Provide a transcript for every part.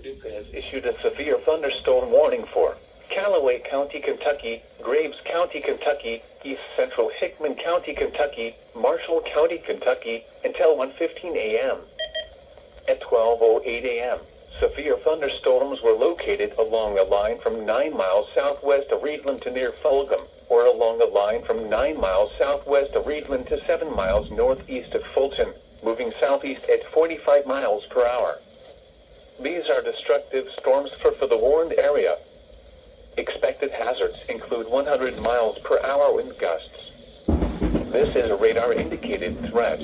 Paducah has issued a severe thunderstorm warning for Callaway County, Kentucky, Graves County, Kentucky, East Central Hickman County, Kentucky, Marshall County, Kentucky, until 1:15 a.m. At 12:08 a.m., severe thunderstorms were located along a line from 9 miles southwest of Reedland to near Fulgham, or along a line from 9 miles southwest of Reedland to 7 miles northeast of Fulton, moving southeast at 45 miles per hour. These are destructive storms for the warned area. Expected hazards include 100 miles per hour wind gusts. This is a radar-indicated threat.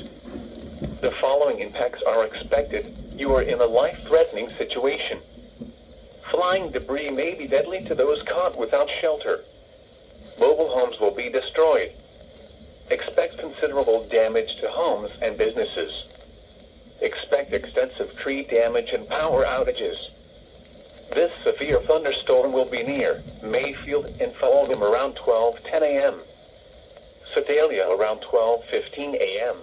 The following impacts are expected. You are in a life-threatening situation. Flying debris may be deadly to those caught without shelter. Mobile homes will be destroyed. Expect considerable damage to homes and businesses. Expect extensive tree damage and power outages. This severe thunderstorm will be near Mayfield and Fulgham around 12:10 a.m. Sedalia around 12:15 a.m.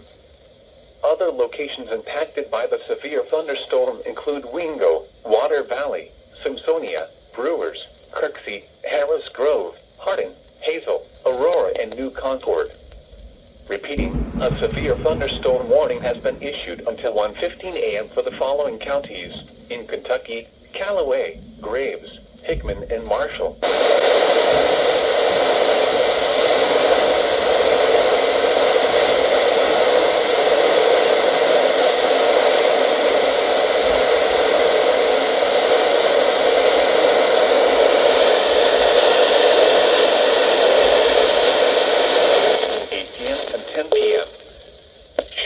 Other locations impacted by the severe thunderstorm include Wingo, Water Valley, Simpsonia, Brewers, Kirksey, Harris Grove, Hardin, Hazel, Aurora, and New Concord. Repeating, a severe thunderstorm warning has been issued until 1:15 a.m. for the following counties in Kentucky: Callaway, Graves, Hickman, and Marshall.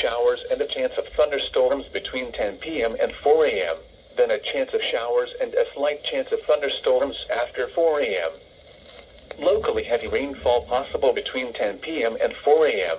Showers and a chance of thunderstorms between 10 p.m. and 4 a.m., then a chance of showers and a slight chance of thunderstorms after 4 a.m. Locally heavy rainfall possible between 10 p.m. and 4 a.m.